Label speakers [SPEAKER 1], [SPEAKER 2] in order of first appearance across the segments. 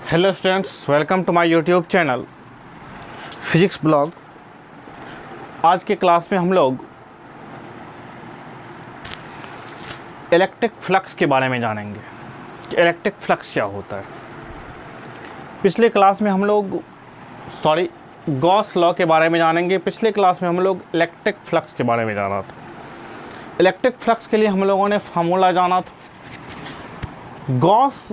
[SPEAKER 1] Hello students, welcome to my YouTube channel physics blog. आज के class में हम लोग इलेक्ट्रिक फ्लक्स के बारे में जानेंगे कि इलेक्ट्रिक फ्लक्स क्या होता है। पिछले क्लास में हम लोग गॉस लॉ के बारे में जानेंगे। पिछले क्लास में हम लोग इलेक्ट्रिक फ्लक्स के बारे में जाना था। इलेक्ट्रिक फ्लक्स के लिए हम लोगों ने फार्मूला जाना था। गॉस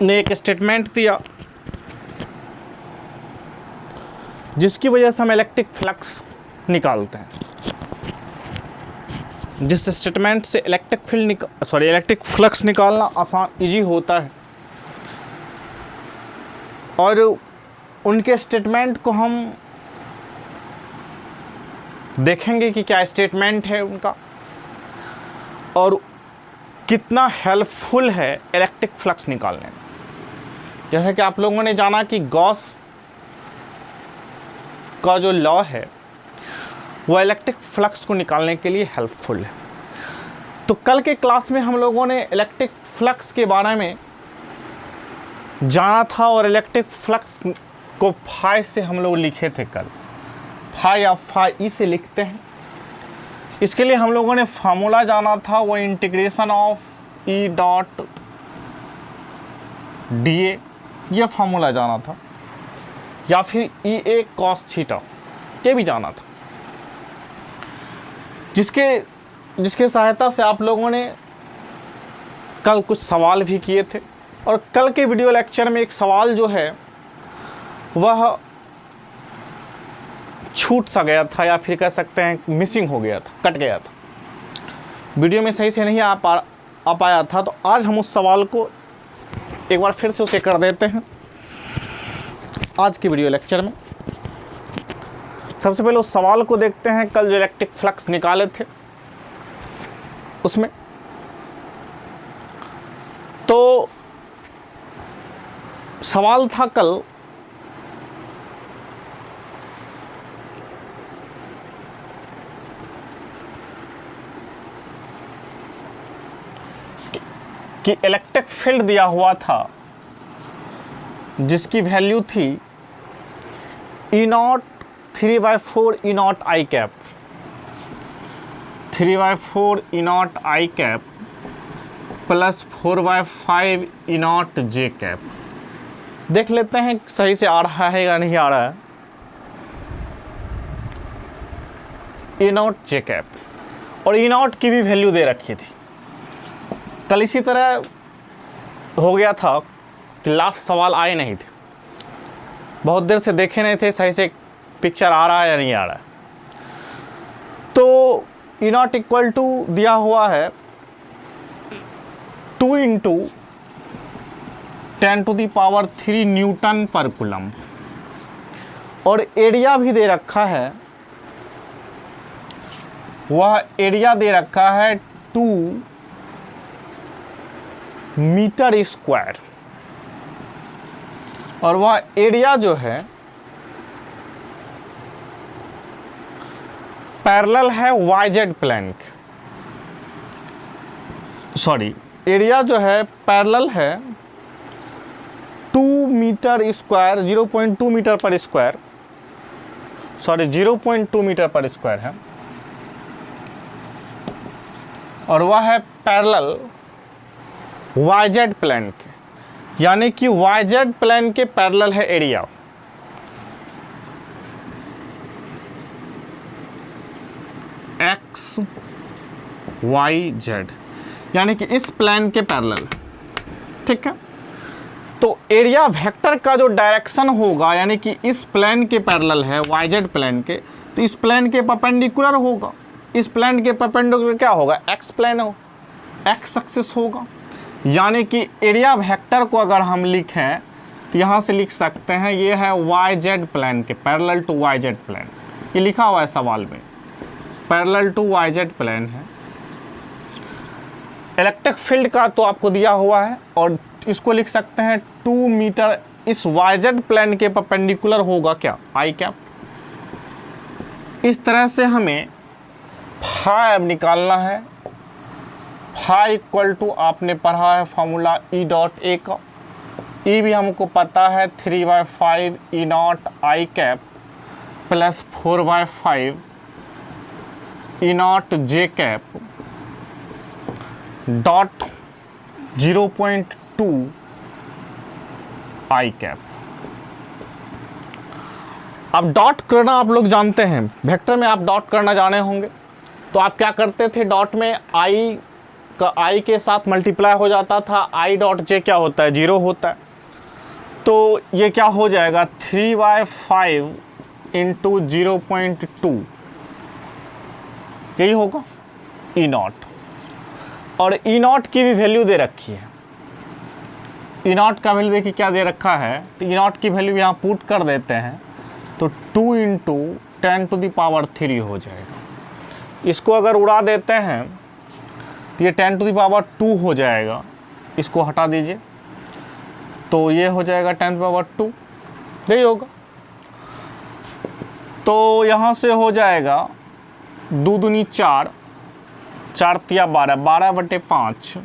[SPEAKER 1] ने एक स्टेटमेंट दिया जिसकी वजह से हम इलेक्ट्रिक फ्लक्स निकालते हैं। जिस स्टेटमेंट से इलेक्ट्रिक फ्लक्स निकालना आसान इजी होता है, और उनके स्टेटमेंट को हम देखेंगे कि क्या स्टेटमेंट है उनका और कितना हेल्पफुल है इलेक्ट्रिक फ्लक्स निकालने में। जैसे कि आप लोगों ने जाना कि गॉस का जो लॉ है वो इलेक्ट्रिक फ्लक्स को निकालने के लिए हेल्पफुल है। तो कल के क्लास में हम लोगों ने इलेक्ट्रिक फ्लक्स के बारे में जाना था और इलेक्ट्रिक फ्लक्स को फाई से हम लोग लिखे थे। कल फाई या फाई से लिखते हैं। इसके लिए हम लोगों ने फार्मूला जाना था, वो integration of E dot D A, यह फार्मूला जाना था, या फिर ई ए कॉस थीटा ये भी जाना था, जिसके सहायता से आप लोगों ने कल कुछ सवाल भी किए थे। और कल के वीडियो लेक्चर में एक सवाल जो है वह छूट सा गया था, या फिर कह सकते हैं मिसिंग हो गया था, कट गया था, वीडियो में सही से नहीं आ पाया था। तो आज हम उस सवाल को एक बार फिर से उसे कर देते हैं आज की वीडियो लेक्चर में। सबसे पहले उस सवाल को देखते हैं, कल जो इलेक्ट्रिक फ्लक्स निकाले थे उसमें। तो सवाल था कल कि इलेक्ट्रिक फील्ड दिया हुआ था जिसकी वैल्यू थी E naught 3/4 E naught I cap, 3/4 E naught I cap plus 4/5 E naught J cap. देख लेते हैं सही से आ रहा है या नहीं आ रहा है। ई नॉट जे कैप और ई नॉट की भी वैल्यू दे रखी थी। कल इसी तरह हो गया था कि लास्ट सवाल आए नहीं थे, बहुत देर से देखे नहीं थे सही से पिक्चर आ रहा है या नहीं आ रहा है। तो ई नॉट इक्वल टू दिया हुआ है 2 × 10⁻³ न्यूटन पर कूलम, और एरिया भी दे रखा है, वह एरिया दे रखा है 2 मीटर स्क्वायर, और वह एरिया जो है पैरेलल है वाईजेड प्लेन के। एरिया जो है पैरेलल है 2 मीटर स्क्वायर, 0.2 मीटर पर स्क्वायर, 0.2 मीटर पर स्क्वायर है, और वह है पैरेलल वाईजेड प्लेन के, यानी कि वाईजेड प्लेन के पैरेलल है एरिया। एक्स वाई जेड, यानी कि इस प्लेन के पैरेलल, ठीक है। तो एरिया वेक्टर का जो डायरेक्शन होगा, यानी कि इस प्लेन के पैरेलल है वाईजेड प्लेन के, तो इस प्लेन के परपेंडिकुलर होगा। इस प्लेन के परपेंडिकुलर क्या होगा? एक्स प्लेन हो, एक्स एक्सिस होगा। यानी कि एरिया वेक्टर को अगर हम लिखें तो यहाँ से लिख सकते हैं ये है वाई जेड प्लेन के parallel to y z plane. ये लिखा हुआ है सवाल में, parallel to y z plane है। इलेक्ट्रिक फील्ड का तो आपको दिया हुआ है, और इसको लिख सकते हैं 2 मीटर इस वाई जेड प्लेन के परपेंडिकुलर होगा क्या? आई कैप। इस तरह से हमें फाई निकालना है। फाई इक्वल टू आपने पढ़ा है फार्मूला ई डॉट ए का, ई भी हमको पता है 3/5 E naught I cap plus 4/5 E naught J cap dot 0.2 I cap. अब डॉट करना आप लोग जानते हैं, वेक्टर में आप डॉट करना जाने होंगे। तो आप क्या करते थे, डॉट में आई का आई के साथ मल्टीप्लाई हो जाता था, आई डॉट जे क्या होता है, 0 होता है। तो ये क्या हो जाएगा 3/5 इंटू 0.2, यही होगा ई नॉट। और ई नॉट की भी वैल्यू दे रखी है, ई नॉट का वैल्यू देखिए क्या दे रखा है। तो ई नॉट की वैल्यू यहाँ पुट कर देते हैं तो 2 इंटू 10⁻³ हो जाएगा। इसको अगर उड़ा देते हैं तो ये 10⁻² हो जाएगा, इसको हटा दीजिए तो ये हो जाएगा 10⁻², यही होगा। तो यहाँ से हो जाएगा 2 दूनी 4, 4 तिया 12, 12/5,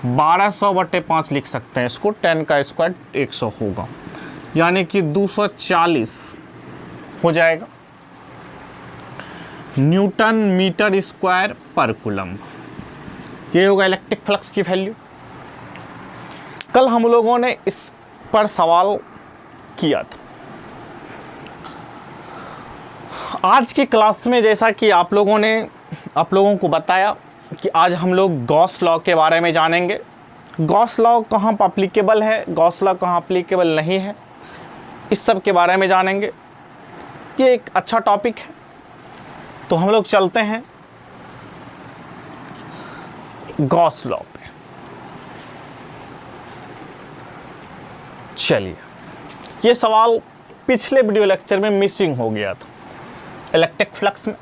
[SPEAKER 1] 1200/5 लिख सकते हैं इसको। 10 का स्क्वायर 100 होगा, यानी कि 240 हो जाएगा न्यूटन मीटर स्क्वायर पर कूलम्ब। ये होगा इलेक्ट्रिक फ्लक्स की वैल्यू। कल हम लोगों ने इस पर सवाल किया था। आज की क्लास में जैसा कि आप लोगों को बताया कि आज हम लोग गॉस लॉ के बारे में जानेंगे। गॉस लॉ कहाँ पर अप्लीकेबल है, गॉस लॉ कहाँ अप्लीकेबल नहीं है, इस सब के बारे में जानेंगे। ये एक अच्छा टॉपिक है। तो हम लोग चलते हैं गॉस लॉ पे। चलिए, ये सवाल पिछले वीडियो लेक्चर में मिसिंग हो गया था इलेक्ट्रिक फ्लक्स में।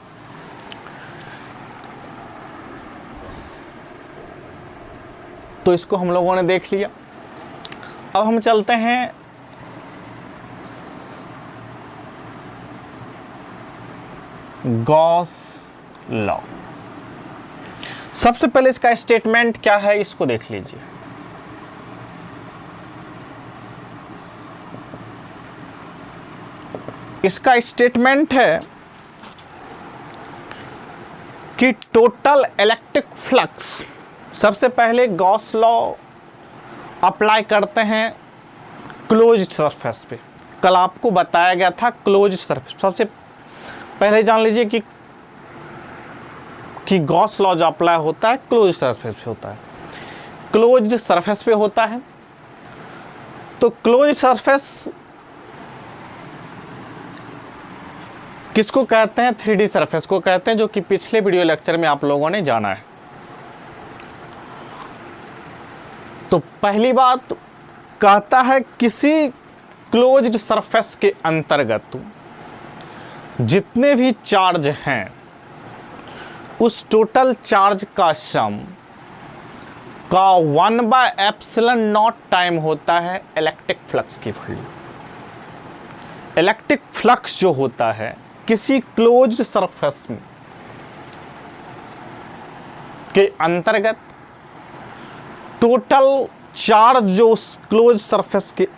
[SPEAKER 1] तो इसको हम लोगों ने देख लिया। अब हम चलते हैं गॉस लॉ। सबसे पहले इसका स्टेटमेंट क्या है इसको देख लीजिए। इसका स्टेटमेंट है कि टोटल इलेक्ट्रिक फ्लक्स, सबसे पहले गॉस लॉ अप्लाई करते हैं क्लोज्ड सरफेस पे। कल आपको बताया गया था क्लोज्ड सरफेस। सबसे पहले जान लीजिए कि गॉस लॉ जो अप्लाई होता है क्लोज्ड सरफेस पे होता है, क्लोज्ड सरफेस पे होता है। तो क्लोज्ड सरफेस किसको कहते हैं, 3D सरफेस को कहते हैं, जो कि पिछले वीडियो लेक्चर में आप लोगों ने जाना है। तो पहली बात कहता है किसी क्लोज्ड सरफेस के अंतर्गत जितने भी चार्ज हैं उस टोटल चार्ज का सम का 1/ε0 टाइम होता है इलेक्ट्रिक फ्लक्स की वैल्यू। इलेक्ट्रिक फ्लक्स जो होता है किसी क्लोज्ड सरफेस में के अंतर्गत टोटल चार्ज जो उस क्लोज्ड सरफेस के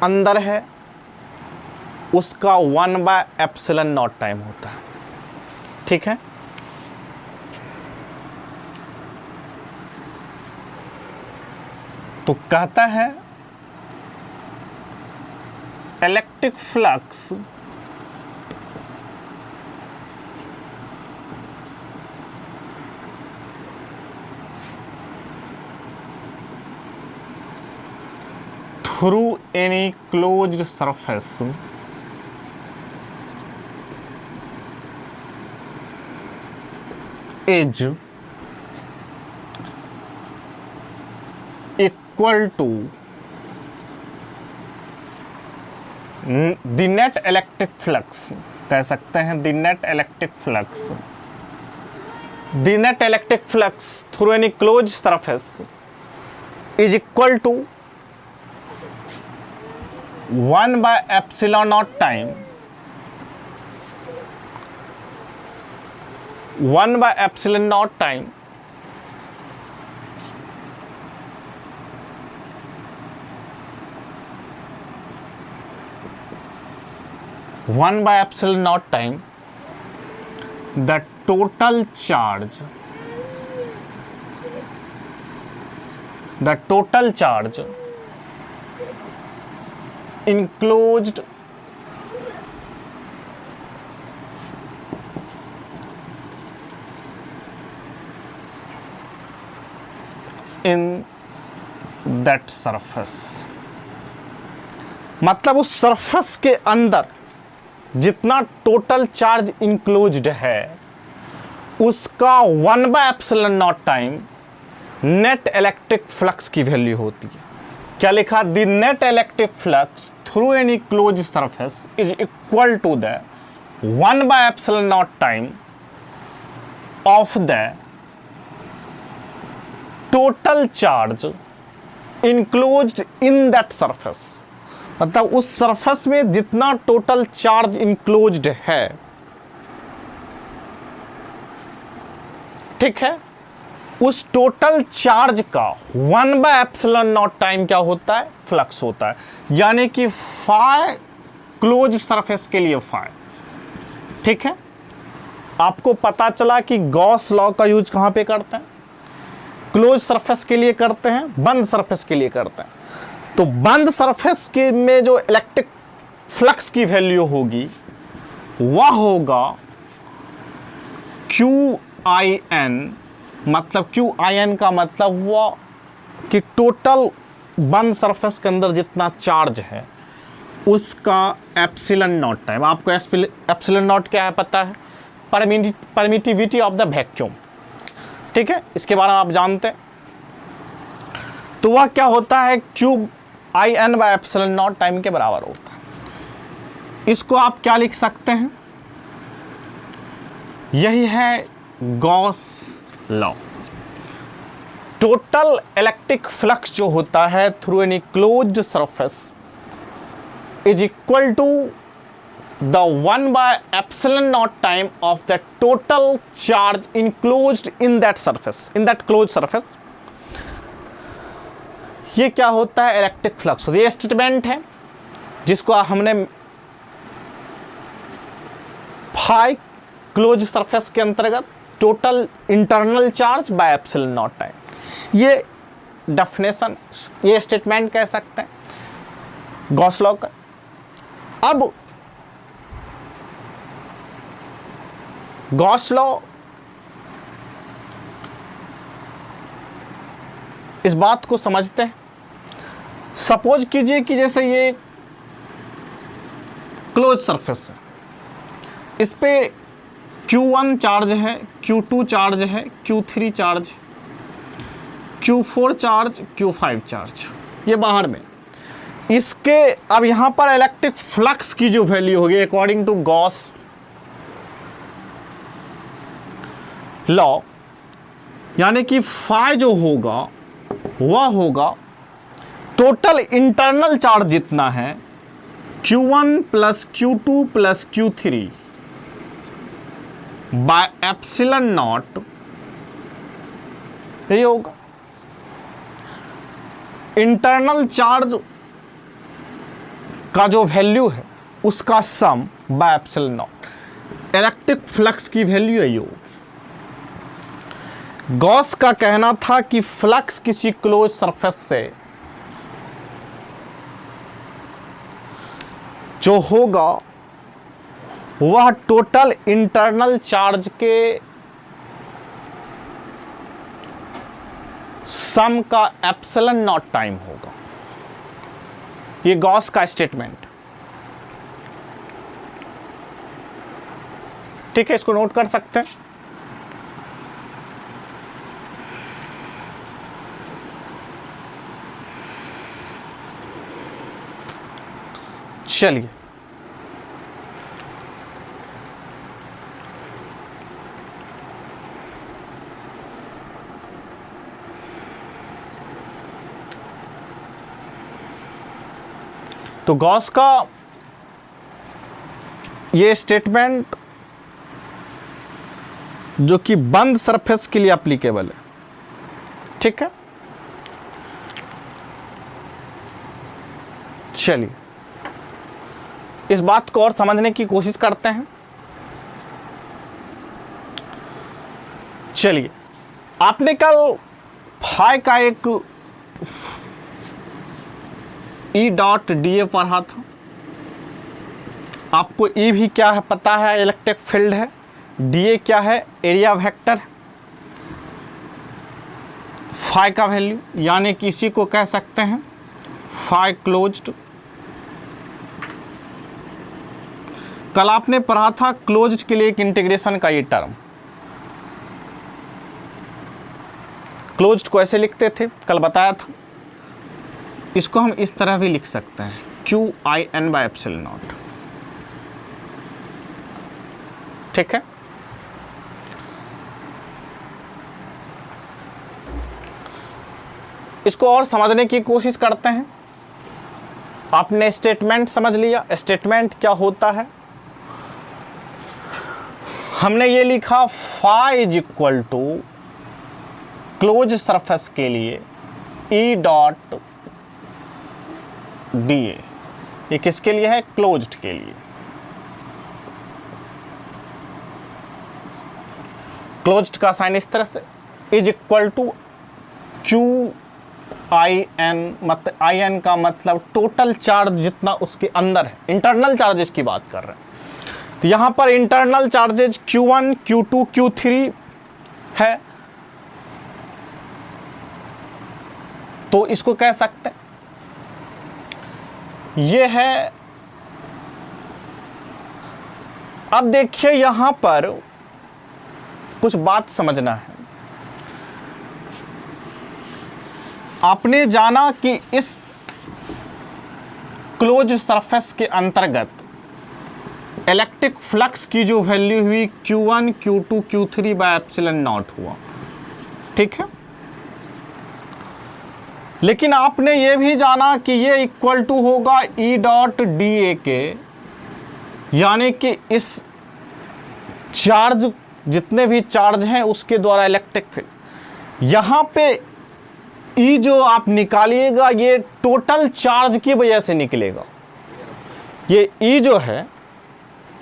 [SPEAKER 1] अंदर है उसका 1/ε0 टाइम होता है। ठीक है। तो कहता है electric flux through any closed surface is equal to the net electric flux, कह सकते हैं the net electric flux, the net electric flux through any closed surface is equal to 1/ε0 time 1/ε0 time 1 by epsilon naught time the total charge enclosed in that surface, मतलब उस surface के अंदर जितना total charge enclosed है उसका 1 by epsilon nought time net electric flux की value होती है। क्या लिखा? The net electric flux through any close surface is equal to the 1 by epsilon nought time of the total charge enclosed in that surface, मतलब उस surface में जितना total charge enclosed है, ठीक है, उस टोटल चार्ज का 1 बाय एप्सिलॉन नॉट टाइम क्या होता है? फ्लक्स होता है। यानी कि फाई क्लोज सरफेस के लिए फाई, ठीक है। आपको पता चला कि गॉस लॉ का यूज कहां पे करते हैं? क्लोज सरफेस के लिए करते हैं, बंद सरफेस के लिए करते हैं। तो बंद सरफेस के में जो इलेक्ट्रिक फ्लक्स की वैल्यू होगी वह होगा QIN, मतलब QIN का मतलब हुआ कि टोटल बंद सरफेस के अंदर जितना चार्ज है उसका एप्सिलॉन नॉट टाइम। आपको एप्सिलॉन नॉट क्या है पता है? परमिटिविटी ऑफ द वैक्यूम, ठीक है, इसके बारे में आप जानते हैं। तो वह क्या होता है? QIN by epsilon nought time के बराबर होता है। इसको आप क्या लिख सकते हैं? यही है Gauss law. Total electric flux जो होता है through any closed surface is equal to the 1 by epsilon naught time of the total charge enclosed in that surface, in that closed surface। ये क्या होता है? Electric flux. ये statement है जिसको हमने फाई क्लोज सरफेस के अंतर्गत total internal charge by epsilon nought time, ये डेफिनेशन, ये स्टेटमेंट कह सकते हैं गॉस लॉ का। अब गॉस लॉ इस बात को समझते हैं। सपोज कीजिए कि जैसे ये क्लोज सरफेस है, इस पे Q1 चार्ज है, Q2 चार्ज है, Q3 charge, Q4 charge, Q5 charge, ये बाहर में। इसके अब यहां पर इलेक्ट्रिक फ्लक्स की जो वैल्यू होगी अकॉर्डिंग टू गॉस लॉ, यानी कि फाई जो होगा वह होगा टोटल इंटरनल चार्ज जितना है Q1 plus Q2 plus Q3 by epsilon naught, यही होगा इंटरनल चार्ज का जो वैल्यू है उसका sum by epsilon naught. Electric flux की वैल्यू यही होगी। गॉस का कहना था कि फ्लक्स किसी क्लोज सरफेस से जो होगा वह टोटल इंटरनल चार्ज के सम का एप्सिलॉन नॉट टाइम होगा। ये गॉस का स्टेटमेंट, ठीक है, इसको नोट कर सकते हैं। चलिए तो गॉस का ये स्टेटमेंट जो कि बंद सरफेस के लिए एप्लीकेबल है, ठीक है। चलिए इस बात को और समझने की कोशिश करते हैं। चलिए, आपने कल फाई का एक ई डॉट डी ए पढ़ा था। आपको ई भी क्या है पता है, इलेक्ट्रिक फील्ड है। डी ए क्या है, एरिया वेक्टर है। फाई का वैल्यू यानी कि इसी को कह सकते हैं फाई क्लोज्ड। कल आपने पढ़ा था क्लोज्ड के लिए एक इंटीग्रेशन का ये टर्म। क्लोज्ड को ऐसे लिखते थे, कल बताया था। इसको हम इस तरह भी लिख सकते हैं QIN/ε0। ठीक है, इसको और समझने की कोशिश करते हैं। आपने स्टेटमेंट समझ लिया, स्टेटमेंट क्या होता है। हमने ये लिखा phi is equal to close surface के लिए ई डॉट डी ए। ये किसके लिए है, क्लोज्ड के लिए। क्लोज्ड का साइन इस तरह से, इज इक्वल टू QIN, मतलब IN का मतलब टोटल चार्ज जितना उसके अंदर है, इंटरनल चार्जेस की बात कर रहे हैं। तो यहां पर internal charges Q1, Q2, Q3 है, तो इसको कह सकते हैं ये है। अब देखिए यहां पर कुछ बात समझना है। आपने जाना कि इस क्लोज सरफेस के अंतर्गत इलेक्ट्रिक फ्लक्स की जो वैल्यू हुई Q1, Q2, Q3/ε0 हुआ। ठीक है, लेकिन आपने ये भी जाना कि ये इक्वल टू होगा ई डॉट डी ए के, यानी कि इस चार्ज जितने भी चार्ज हैं उसके द्वारा इलेक्ट्रिक फील्ड। यहाँ पे ई जो आप निकालिएगा ये टोटल चार्ज की वजह से निकलेगा। ये ई जो है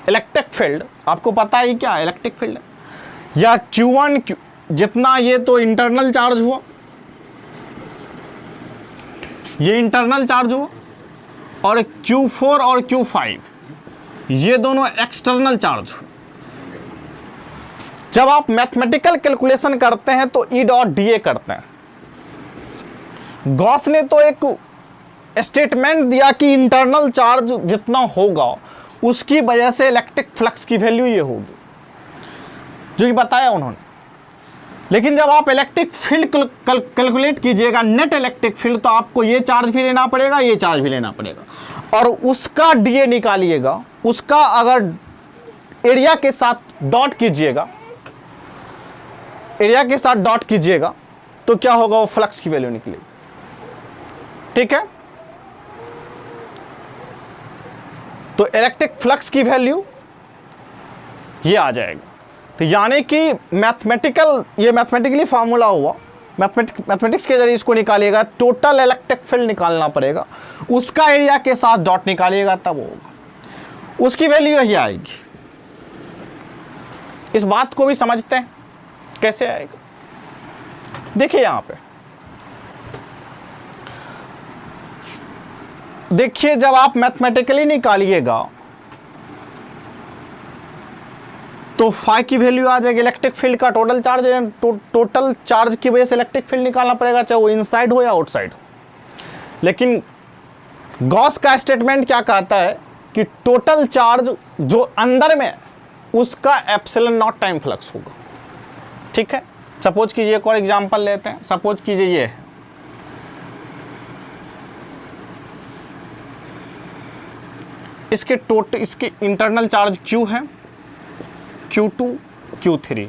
[SPEAKER 1] इलेक्ट्रिक फील्ड, आपको पता ही क्या इलेक्ट्रिक फील्ड है, या Q1 जितना, ये तो इंटरनल चार्ज हुआ, ये इंटरनल चार्ज हुआ, और Q4 और Q5 ये दोनों एक्सटर्नल चार्ज हुए। जब आप मैथमेटिकल कैलकुलेशन करते हैं तो ई डॉट डी ए करते हैं। गॉस ने तो एक स्टेटमेंट दिया कि इंटरनल चार्ज जितना होगा उसकी वजह से इलेक्ट्रिक फ्लक्स की वैल्यू ये होगी, जो कि बताया उन्होंने। लेकिन जब आप इलेक्ट्रिक फील्ड कैलकुलेट कीजिएगा, नेट इलेक्ट्रिक फील्ड, तो आपको ये चार्ज भी लेना पड़ेगा, ये चार्ज भी लेना पड़ेगा, और उसका डीए निकालिएगा। उसका अगर एरिया के साथ डॉट कीजिएगा, एरिया के साथ डॉट कीजिएगा तो क्या होगा, वो फ्लक्स की वैल्यू निकलेगी। ठीक है, तो इलेक्ट्रिक फ्लक्स की वैल्यू ये आ जाएगा। तो यानी कि ये मैथमेटिकली फार्मूला हुआ, मैथमेटिक्स के जरिए इसको निकालिएगा, टोटल इलेक्ट्रिक फील्ड निकालना पड़ेगा, उसका एरिया के साथ डॉट निकालिएगा तब होगा, उसकी वैल्यू यही आएगी। इस बात को भी समझते हैं कैसे आएगा। देखिए यहां पे, देखिए जब आप मैथमेटिकली निकालिएगा तो फाई की वैल्यू आ जाएगी। इलेक्ट्रिक फील्ड का टोटल चार्ज, टोटल चार्ज की वजह से इलेक्ट्रिक फील्ड निकालना पड़ेगा, चाहे वो इनसाइड हो या आउटसाइड हो। लेकिन गॉस का स्टेटमेंट क्या कहता है कि टोटल चार्ज जो अंदर में उसका ε0 टाइम फ्लक्स होगा। ठीक है, सपोज कीजिए एक और एग्जांपल लेते हैं। सपोज कीजिए ये है, इसके इंटरनल चार्ज Q है, Q2, Q3।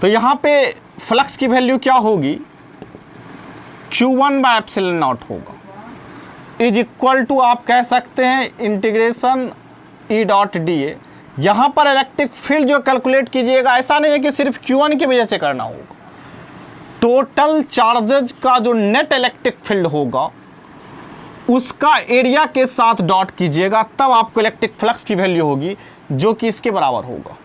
[SPEAKER 1] तो यहां पे फ्लक्स की वैल्यू क्या होगी, Q1/ε0 होगा, इज इक्वल टू आप कह सकते हैं integration E dot D A. यहां पर इलेक्ट्रिक फील्ड जो कैलकुलेट कीजिएगा, ऐसा नहीं है कि सिर्फ Q1 की वजह से करना होगा, टोटल चार्जेज का जो नेट इलेक्ट्रिक फील्ड होगा उसका एरिया के साथ डॉट कीजिएगा, तब आपको इलेक्ट्रिक फ्लक्स की वैल्यू होगी जो कि इसके बराबर होगा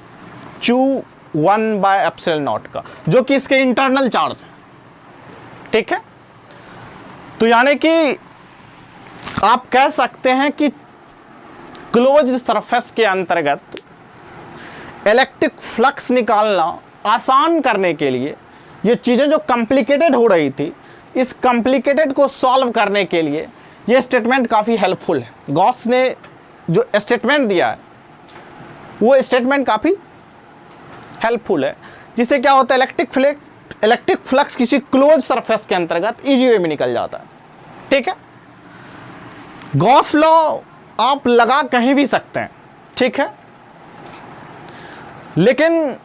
[SPEAKER 1] Q1/ε0 का, जो कि इसके इंटरनल चार्ज है। ठीक है, तो यानी कि आप कह सकते हैं कि क्लोज्ड सरफेस के अंतर्गत इलेक्ट्रिक फ्लक्स निकालना आसान करने के लिए ये चीज़ें जो कॉम्प्लिकेटेड हो रही थी, इस कॉम्प्लिकेटेड को सॉल्व करने के लिए ये स्टेटमेंट काफ़ी हेल्पफुल है। गॉस ने जो स्टेटमेंट दिया है वो स्टेटमेंट काफ़ी हेल्पफुल है, जिससे क्या होता है इलेक्ट्रिक फ्लक्स किसी क्लोज सरफेस के अंतर्गत इजी वे में निकल जाता है। ठीक है, गॉस लॉ आप लगा कहीं भी सकते हैं, ठीक है, लेकिन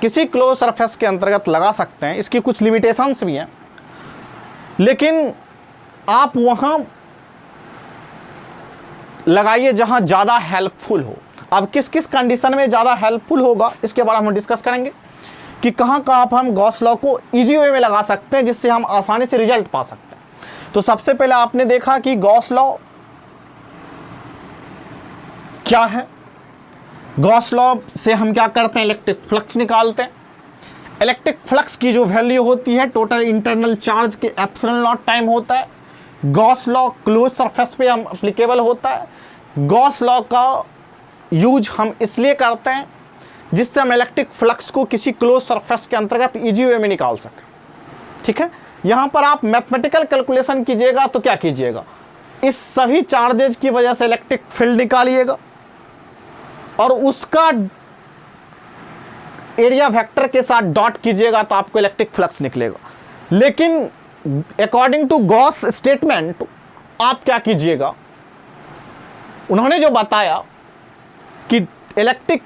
[SPEAKER 1] किसी क्लोज सरफेस के अंतर्गत लगा सकते हैं, इसकी कुछ लिमिटेशंस भी हैं, लेकिन आप वहां लगाइए जहां ज़्यादा हेल्पफुल हो। अब किस किस कंडीशन में ज़्यादा हेल्पफुल होगा इसके बारे में हम डिस्कस करेंगे कि कहां कहां हम गॉस लॉ को इजी वे में लगा सकते हैं जिससे हम आसानी से रिजल्ट पा सकते हैं। तो सबसे पहले आपने देखा कि गॉस लॉ क्या है। गॉस लॉ से हम क्या करते हैं, इलेक्ट्रिक फ्लक्स निकालते हैं। इलेक्ट्रिक फ्लक्स की जो वैल्यू होती है टोटल इंटरनल चार्ज के एप्सिलॉन नॉट टाइम होता है। गॉस लॉ क्लोज सरफेस पे हम एप्लीकेबल होता है। गॉस लॉ का यूज हम इसलिए करते हैं जिससे हम इलेक्ट्रिक फ्लक्स को किसी क्लोज सरफेस के अंतर्गत इजी वे में निकाल सकें। ठीक है, यहां पर आप मैथमेटिकल कैलकुलेशन कीजिएगा तो क्या कीजिएगा, इस सभी चार्जेज की वजह से इलेक्ट्रिक फील्ड निकालिएगा और उसका एरिया वेक्टर के साथ डॉट कीजिएगा तो आपको इलेक्ट्रिक फ्लक्स निकलेगा। लेकिन अकॉर्डिंग टू गॉस स्टेटमेंट आप क्या कीजिएगा, उन्होंने जो बताया कि इलेक्ट्रिक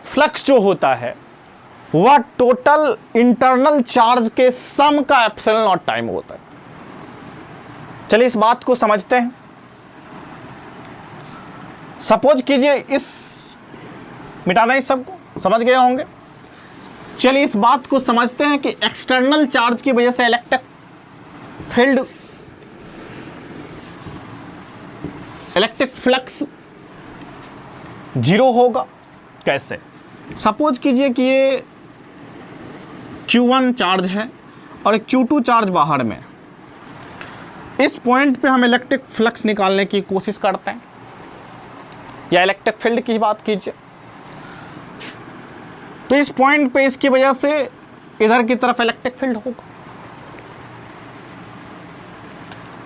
[SPEAKER 1] फ्लक्स जो होता है वह टोटल इंटरनल चार्ज के सम का एप्सिलॉन नॉट टाइम होता है। चलिए इस बात को समझते हैं। सपोज कीजिए मिटा दें, इस सबको समझ गए होंगे। चलिए इस बात को समझते हैं कि एक्सटर्नल चार्ज की वजह से इलेक्ट्रिक फ्लक्स जीरो होगा। कैसे? सपोज कीजिए कि ये Q1 चार्ज है और एक Q2 चार्ज बाहर में। इस पॉइंट पे हम इलेक्ट्रिक फ्लक्स निकालने की कोशिश करते हैं या इलेक्ट्रिक फील्ड की बात कीजिए, तो इस पॉइंट पे इसकी वजह से इधर की तरफ इलेक्ट्रिक फील्ड होगा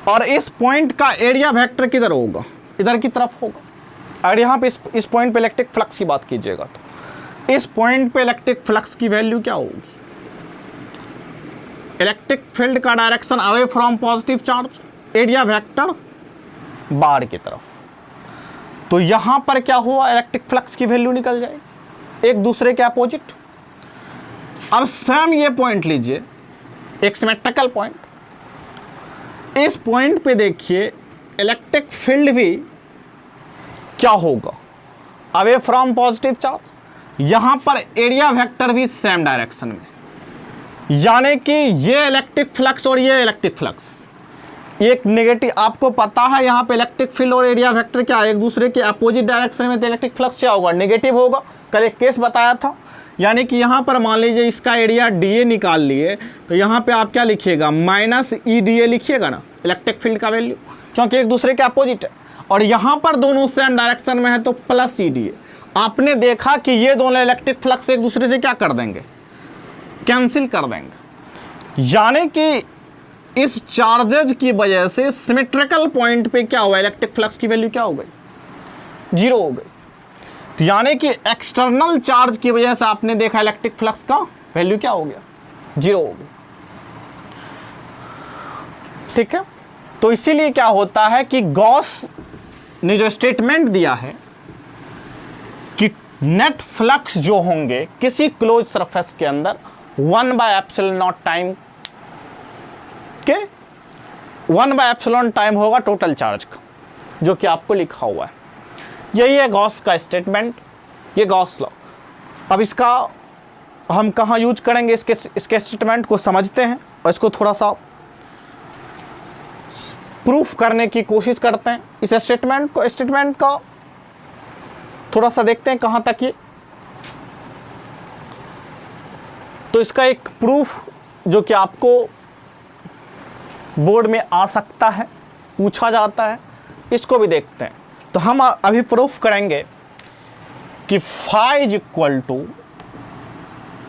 [SPEAKER 1] और इस पॉइंट का एरिया वेक्टर किधर होगा, इधर की तरफ होगा। और यहाँ पे इस पॉइंट पे इलेक्ट्रिक फ्लक्स की बात कीजिएगा तो इस पॉइंट पे इलेक्ट्रिक फ्लक्स की वैल्यू क्या होगी, इलेक्ट्रिक फील्ड का direction away from positive charge, area vector बाहर की तरफ। तो यहां पर क्या हुआ, इलेक्ट्रिक फ्लक्स की वैल्यू निकल जाएगी एक दूसरे के अपोजिट। अब सेम ये पॉइंट लीजिए, एक सिमेट्रिकल पॉइंट। इस पॉइंट पे देखिए इलेक्ट्रिक फील्ड भी क्या होगा, अवे फ्रॉम पॉजिटिव चार्ज। यहां पर एरिया वेक्टर भी सेम डायरेक्शन में, यानी कि ये इलेक्ट्रिक फ्लक्स और ये इलेक्ट्रिक फ्लक्स एक नेगेटिव, आपको पता है यहाँ पे इलेक्ट्रिक फील्ड और एरिया वेक्टर क्या है, एक दूसरे के अपोजिट डायरेक्शन में, तो इलेक्ट्रिक फ्लक्स क्या होगा, नेगेटिव होगा। कल एक केस बताया था, यानी कि यहाँ पर मान लीजिए इसका एरिया DA निकाल लिए, तो यहाँ पे आप क्या लिखिएगा, -EDA लिखिएगा ना, इलेक्ट्रिक फील्ड का वैल्यू, क्योंकि एक दूसरे के अपोजिट है। और यहाँ पर दोनों सेम डायरेक्शन में है तो +EDA। आपने देखा कि ये दोनों इलेक्ट्रिक फ्लक्स एक दूसरे से क्या कर देंगे, कैंसिल कर देंगे, यानी कि इस चार्जेज की वजह से सिमेट्रिकल पॉइंट पे क्या हुआ, इलेक्ट्रिक फ्लक्स की वैल्यू क्या हो गई, 0 हो गई। तो यानी कि एक्सटर्नल चार्ज की वजह से आपने देखा इलेक्ट्रिक फ्लक्स का वैल्यू क्या हो गया, 0 हो गई। ठीक है, तो इसीलिए क्या होता है कि गॉस ने जो स्टेटमेंट दिया है कि नेट फ्लक्स जो होंगे किसी क्लोज सरफेस के अंदर 1/ε0 टाइम के 1/ε टाइम होगा टोटल चार्ज का, जो कि आपको लिखा हुआ है। यही है गॉस का स्टेटमेंट, ये गॉस लॉ। अब इसका हम कहाँ यूज करेंगे, इसके स्टेटमेंट को समझते हैं और इसको थोड़ा सा प्रूफ करने की कोशिश करते हैं इस स्टेटमेंट को थोड़ा सा देखते हैं कहां तक ये। तो इसका एक प्रूफ जो कि आपको बोर्ड में आ सकता है, पूछा जाता है, इसको भी देखते हैं। तो हम अभी प्रूफ करेंगे कि phi is equal to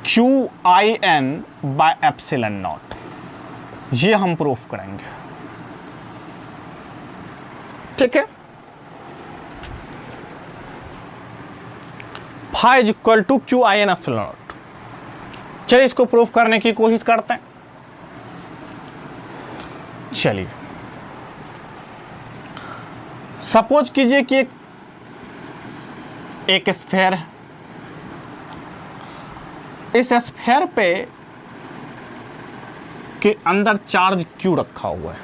[SPEAKER 1] QIN by epsilon nought, ये हम प्रूफ करेंगे। ठीक है, phi is equal to QIN epsilon nought. चलिए इसको प्रूफ करने की कोशिश करते हैं। चलिए सपोज कीजिए कि एक स्फीयर है, इस स्फीयर पे के अंदर चार्ज Q रखा हुआ है।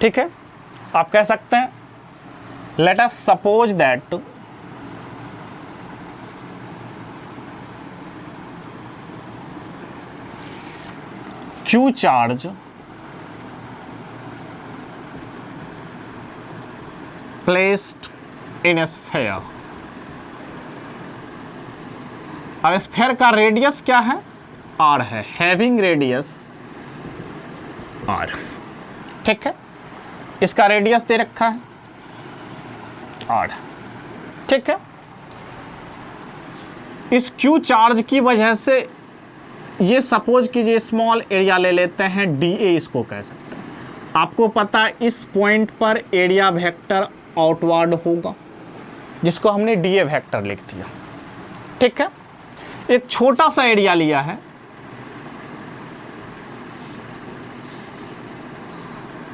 [SPEAKER 1] ठीक है, आप कह सकते हैं let us suppose that Q charge placed in a sphere। अब स्फीयर का रेडियस क्या है? R है, हैविंग रेडियस R। ठीक है, इसका रेडियस दे रखा है R। ठीक है, इस Q चार्ज की वजह से ये सपोज कीजिए स्मॉल एरिया ले लेते हैं, DA इसको कह सकते हैं। आपको पता है इस पॉइंट पर एरिया वेक्टर आउटवर्ड होगा, जिसको हमने DA वेक्टर लिख दिया। ठीक है, एक छोटा सा एरिया लिया है,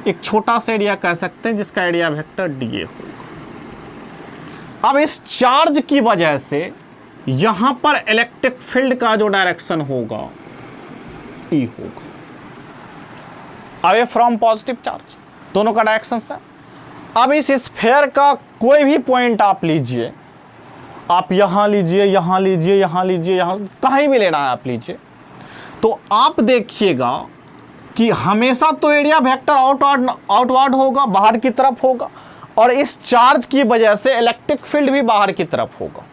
[SPEAKER 1] एक छोटा सा एरिया कह सकते हैं जिसका एरिया वेक्टर DA होगा। अब इस चार्ज की वजह से यहां पर इलेक्ट्रिक फील्ड का जो डायरेक्शन होगा E होगा, अवे फ्रॉम पॉजिटिव चार्ज, दोनों का डायरेक्शन है। अब इस स्फीयर का कोई भी पॉइंट आप लीजिए, आप यहां लीजिए, यहां लीजिए, यहां लीजिए, यहां कहीं भी लेना है आप लीजिए, तो आप देखिएगा कि हमेशा तो एरिया वेक्टर आउटवर्ड होगा, बाहर की तरफ होगा, और इस चार्ज की वजह से इलेक्ट्रिक फील्ड भी बाहर की तरफ होगा।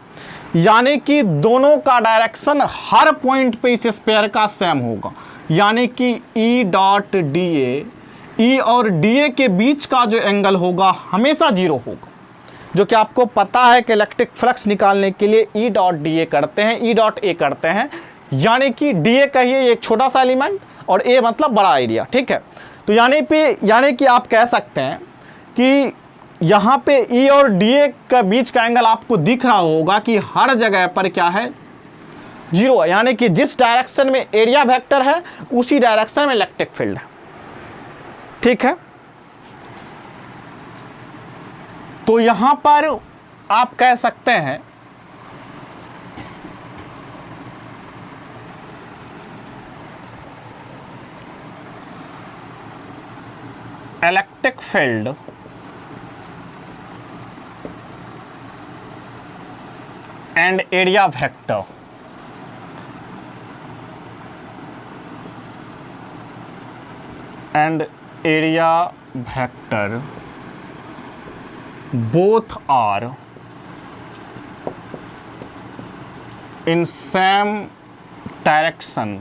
[SPEAKER 1] यानी कि दोनों का डायरेक्शन हर पॉइंट पे इस स्फीयर का सेम होगा। यानी कि E डॉट DA, E और DA के बीच का जो एंगल होगा हमेशा जीरो होगा, जो कि आपको पता है कि इलेक्ट्रिक फ्लक्स निकालने के लिए E डॉट DA करते हैं, E डॉट A करते हैं। यानी कि DA कहिए एक छोटा सा एलिमेंट और A मतलब बड़ा एरिया। ठीक है, तो यानी कि आप कह सकते हैं कि यहाँ पे E और DA का बीच का एंगल आपको दिख रहा होगा कि हर जगह पर क्या है, जीरो है। यानी कि जिस डायरेक्शन में एरिया वेक्टर है उसी डायरेक्शन में इलेक्ट्रिक फील्ड है। ठीक है, तो यहां पर आप कह सकते हैं electric field and area vector both are in same direction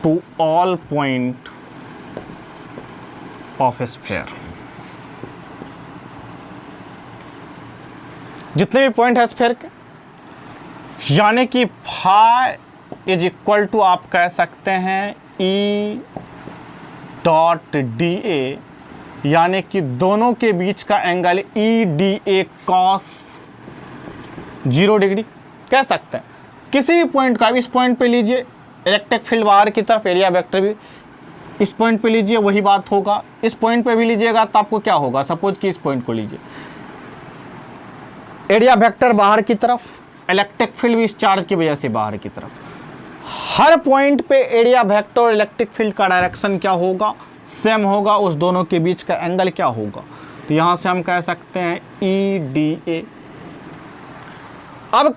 [SPEAKER 1] to all point of sphere. जितने भी पॉइंट है स्फीयर के, यानी कि फाई इज इक्वल टू आप कह सकते हैं E डॉट DA, यानी कि दोनों के बीच का एंगल EDA cos 0 डिग्री कह सकते हैं। किसी भी पॉइंट का, इस पॉइंट पे लीजिए इलेक्ट्रिक फील्ड बाहर की तरफ, एरिया वेक्टर भी इस पॉइंट पे लीजिए वही बात होगा, इस पॉइंट पे भी लीजिएगा तो आपको क्या होगा, सपोज कि इस पॉइंट को लीजिए, एरिया वेक्टर बाहर की तरफ, इलेक्ट्रिक फील्ड भी इस चार्ज की वजह से बाहर की तरफ। हर पॉइंट पे एरिया वेक्टर और इलेक्ट्रिक फील्ड का डायरेक्शन क्या होगा, सेम होगा, उस दोनों के बीच का एंगल क्या होगा। तो यहां से हम कह सकते हैं EDA। अब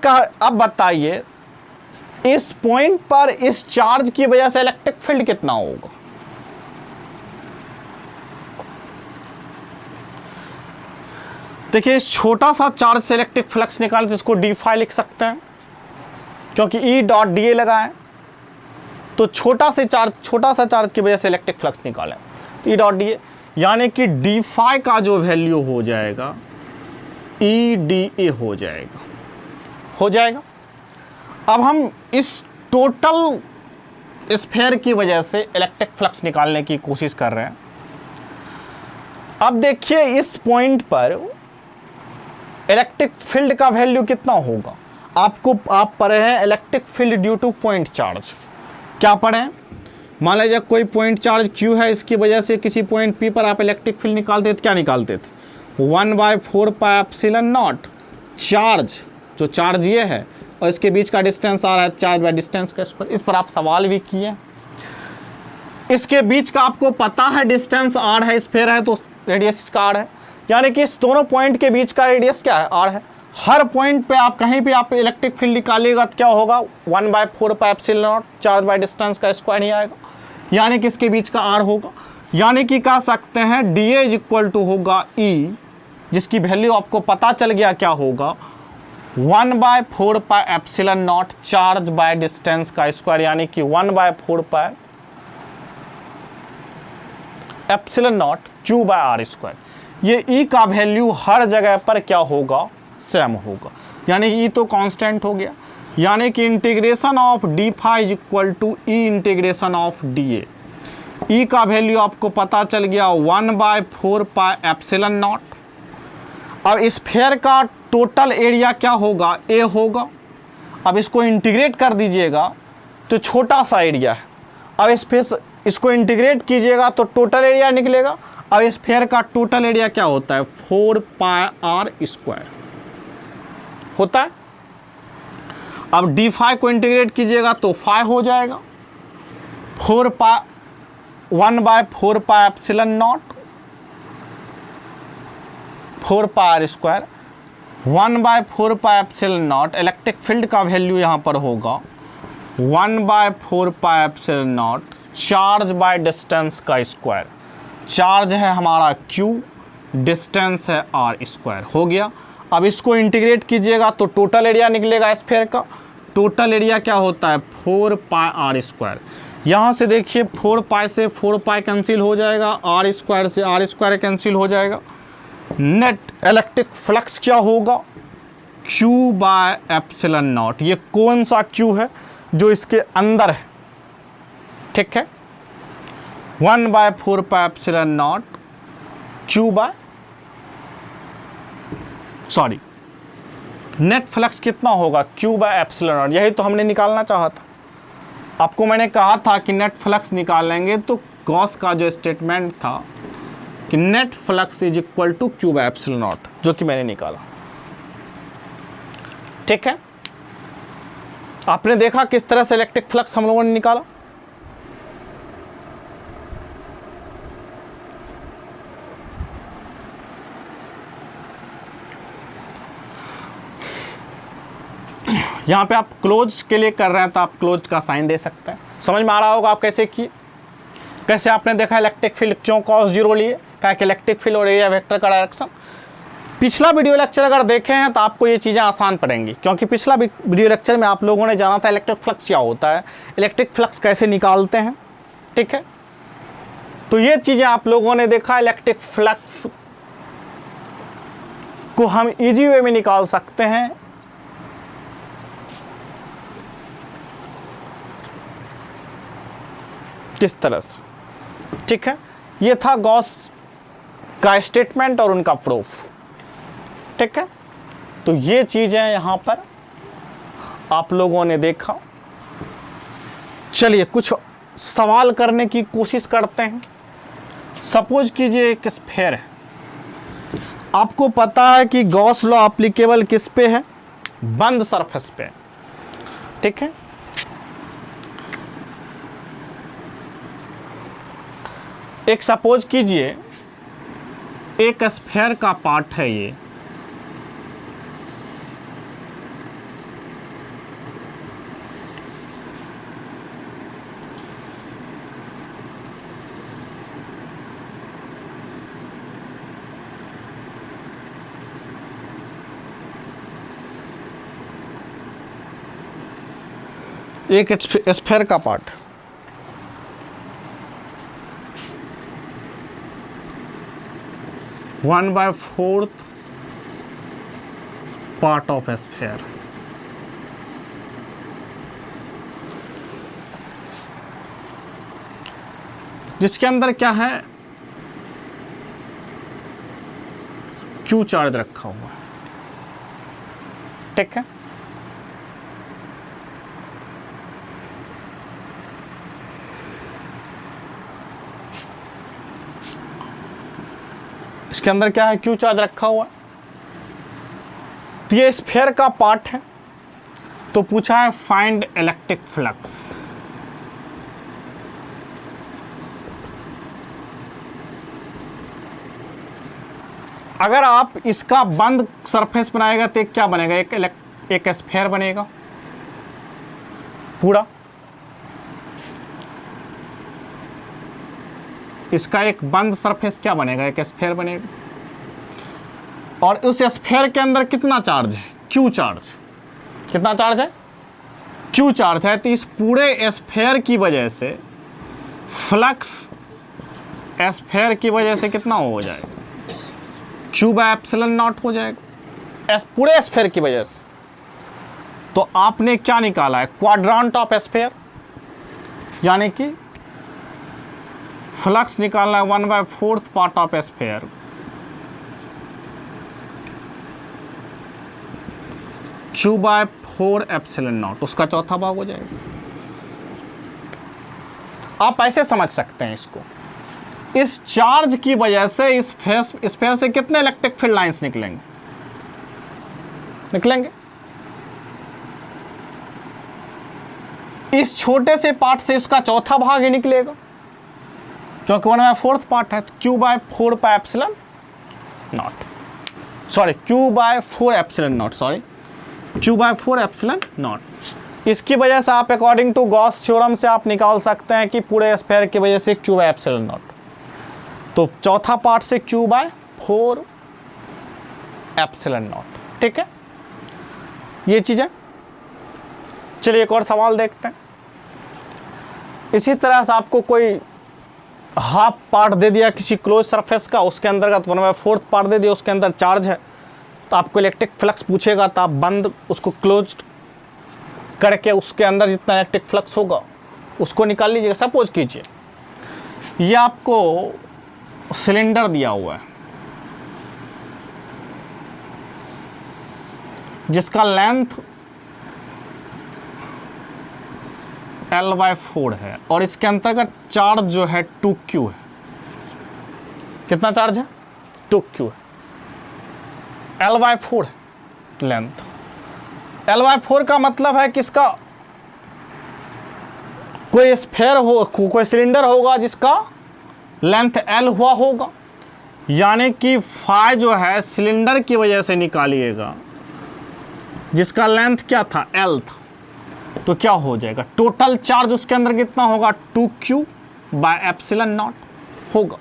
[SPEAKER 1] बताइए इस पॉइंट पर इस चार्ज की वजह से इलेक्ट्रिक फील्ड कितना होगा। देखिए इस छोटा सा चार्ज से इलेक्ट्रिक फ्लक्स निकालें तो इसको डी फाई लिख सकते हैं, क्योंकि ई डॉट डी ए लगा है, तो छोटा सा चार्ज की वजह से इलेक्ट्रिक फ्लक्स निकालें तो ई डॉट डी ए, यानी कि डी फाई का जो वैल्यू हो जाएगा ई डी ए हो जाएगा। अब हम इस टोटल स्फीयर की वजह से इलेक्ट्रिक फ्लक्स निकालने की कोशिश कर रहे हैं। अब देखिए इस पॉइंट पर इलेक्ट्रिक फील्ड का वैल्यू कितना होगा। आप पढ़े हैं electric field due two point charge, क्या पढ़े हैं? मान लीजिए कोई पॉइंट चार्ज Q है, इसकी वजह से किसी पॉइंट P पर आप इलेक्ट्रिक फील्ड निकालते थे, क्या निकालते थे? 1/4πε0 चार्ज, जो चार्ज ये है और इसके बीच का डिस्टेंस आ रहा है चार्ज बाय डिस्टेंस का स्क्वायर। इस पर आप सवाल भी किए, इसके बीच का आपको पता है डिस्टेंस r है, स्फीयर है तो रेडियस इसका r है, यानी कि इस दोनों पॉइंट के बीच का रेडियस क्या है? r है। हर पॉइंट पे आप कहीं भी आप इलेक्ट्रिक फील्ड निकालिएगा तो क्या होगा? 1/4πε0 चार्ज बाय डिस्टेंस का स्क्वायर ही आएगा, यानी कि इसके बीच का r होगा। यानी कि कह सकते हैं dA इक्वल टू होगा E, जिसकी वैल्यू आपको पता चल गया क्या होगा 1/4πε0 चार्ज बाय डिस्टेंस का स्क्वायर, यानी कि 1/4πε0 Q बाय r स्क्वायर। ये E का वैल्यू हर जगह पर क्या होगा? सेम होगा, यानी E तो कांस्टेंट हो गया, यानी कि integration of d phi equal to E integration of dA। E का वैल्यू आपको पता चल गया 1/4πε0। अब स्फीयर का टोटल एरिया क्या होगा? A होगा। अब इसको इंटीग्रेट कर दीजिएगा तो छोटा सा एरिया है, अब इसको इंटीग्रेट कीजिएगा तो टोटल एरिया निकलेगा। अब स्फीयर का टोटल एरिया क्या होता है? 4πr² होता है। अब डी फाई को इंटीग्रेट कीजिएगा तो फाई हो जाएगा 1/4πε0 4πr²। 1/4πε0 इलेक्ट्रिक फील्ड का वैल्यू यहाँ पर होगा 1/4πε0 चार्ज बाय डिस्टेंस का स्क्वायर। चार्ज है हमारा Q, डिस्टेंस है r², हो गया। अब इसको इंटीग्रेट कीजिएगा तो टोटल एरिया निकलेगा स्फीयर का। टोटल एरिया क्या होता है? 4πr²। यहाँ से देखिए 4π से 4π कैंसिल हो जाएगा, r² से r² कैंसिल हो जाएगा। नेट इलेक्ट्रिक फ्लक्स क्या होगा? Q/ε0। ये कौन सा Q है? जो इसके अंदर है, ठीक है। 1/4πε0 नेट फ्लक्स कितना होगा? Q/ε0। यही तो हमने निकालना चाहा था। आपको मैंने कहा था कि नेट फ्लक्स निकाल लेंगे, तो गॉस का जो स्टेटमेंट था कि net flux is equal to Q/ε0, जो कि मैंने निकाला, ठीक है। आपने देखा किस तरह से इलेक्ट्रिक फ्लक्स हम लोगों ने निकाला। यहाँ पे आप क्लोज के लिए कर रहे हैं तो आप क्लोज का साइन दे सकते हैं। समझ में आ रहा होगा आप कैसे किए, कैसे आपने देखा इलेक्ट्रिक फील्ड क्यों cos 0 लिए, क्या कि इलेक्ट्रिक फील्ड और एरिया वेक्टर का डायरेक्शन। पिछला वीडियो लेक्चर अगर देखे हैं तो आपको ये चीज़ें आसान पड़ेंगी, क्योंकि पिछला वीडियो लेक्चर में आप लोगों ने जाना था इलेक्ट्रिक फ्लक्स क्या होता है, इलेक्ट्रिक फ्लक्स कैसे निकालते हैं, ठीक है। तो ये चीज़ें आप लोगों ने देखा। इलेक्ट्रिक फ्लक्स को हम इजी वे में निकाल सकते हैं। किस तरह से, ठीक है। ये था गॉस का स्टेटमेंट और उनका प्रूफ, ठीक है। तो ये चीजें यहाँ पर आप लोगों ने देखा। चलिए कुछ सवाल करने की कोशिश करते हैं। सपोज कीजिए एक स्फीयर है, आपको पता है कि गॉस लॉ एप्लीकेबल किस पे है? बंद सरफेस पे, ठीक है। एक सपोज कीजिए एक स्फीयर का पार्ट है ये, एक स्फेयर का part, one by fourth part of sphere. जिसके अंदर क्या है, क्यू चार्ज रखा हुआ है, ठीक है। इसके अंदर क्या है, क्यू चार्ज रखा हुआ है। तो ये स्फीयर का पार्ट है। तो पूछा है फाइंड इलेक्ट्रिक फ्लक्स। अगर आप इसका बंद सरफेस बनाएगा तो क्या बनेगा, एक स्फीयर बनेगा पूरा। इसका एक बंद सरफेस क्या बनेगा, एक स्फीयर बनेगा। और उस स्फीयर के अंदर कितना चार्ज है, क्यू चार्ज। कितना चार्ज है, क्यू चार्ज है। तो इस पूरे स्फीयर की वजह से फ्लक्स स्फीयर की वजह से कितना हो जाएगा, क्यू बाय एप्सिलॉन नॉट हो जाएगा पूरे स्फीयर की वजह से। तो आपने क्या निकाला है, क्वाड्रेंट ऑफ स्फीयर, यानी कि फ्लक्स निकालना है 1/4 part of sphere, Q by 4 epsilon nought, उसका चौथा भाग हो जाएगा। आप ऐसे समझ सकते हैं इसको, इस चार्ज की वजह से इस स्फीयर से कितने इलेक्ट्रिक फील्ड लाइंस निकलेंगे, इस छोटे से पार्ट से इसका चौथा भाग ही निकलेगा, क्योंकि 1/4 पार्ट है। तो Q by 4 pi epsilon nought, sorry Q by 4 epsilon nought, sorry Q by 4 epsilon nought. इसकी वजह से आप अकॉर्डिंग टू गॉस थ्योरम से आप निकाल सकते हैं कि पूरे स्फीयर की वजह से क्यू बाय एप्सिलॉन नॉट। तो चौथा पार्ट से क्यू बाय 4 एप्सिलॉन नॉट, ठीक है। ये चीजें, चलिए एक और सवाल देखते हैं। इसी तरह से आपको कोई हाफ पार्ट दे दिया किसी क्लोज सरफेस का, उसके अंतर्गत 1/4 पार्ट दे दिया, उसके अंदर चार्ज है, तो आपको इलेक्ट्रिक फ्लक्स पूछेगा, तो आप बंद उसको क्लोज करके उसके अंदर जितना इलेक्ट्रिक फ्लक्स होगा उसको निकाल लीजिएगा। सपोज कीजिए ये आपको सिलेंडर दिया हुआ है जिसका लेंथ L/4 है और इसके अंतर्गत चार्ज जो है 2Q है। कितना चार्ज है, 2Q है। L/4 लेंथ, L/4 का मतलब है कि इसका कोई स्फीयर हो, कोई सिलेंडर होगा जिसका लेंथ L हुआ होगा, यानी कि फाई जो है सिलेंडर की वजह से निकालिएगा जिसका लेंथ क्या था, L था। तो क्या हो जाएगा, टोटल चार्ज उसके अंदर कितना होगा, 2Q बाय एप्सिलॉन नॉट होगा।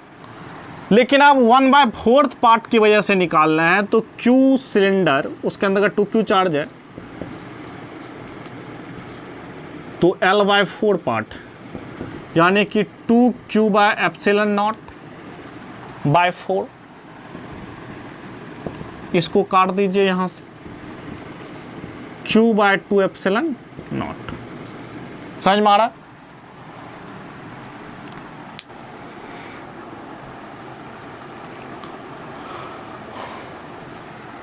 [SPEAKER 1] लेकिन अब 1/4 पार्ट की वजह से निकालना है, तो Q सिलेंडर उसके अंदर का 2Q चार्ज है, तो L/4 पार्ट यानी कि 2Q bye epsilon not bye 4। इसको काट दीजिए यहां से, Q बाय 2 एप्सिलॉन नॉट। समझ में आ रहा,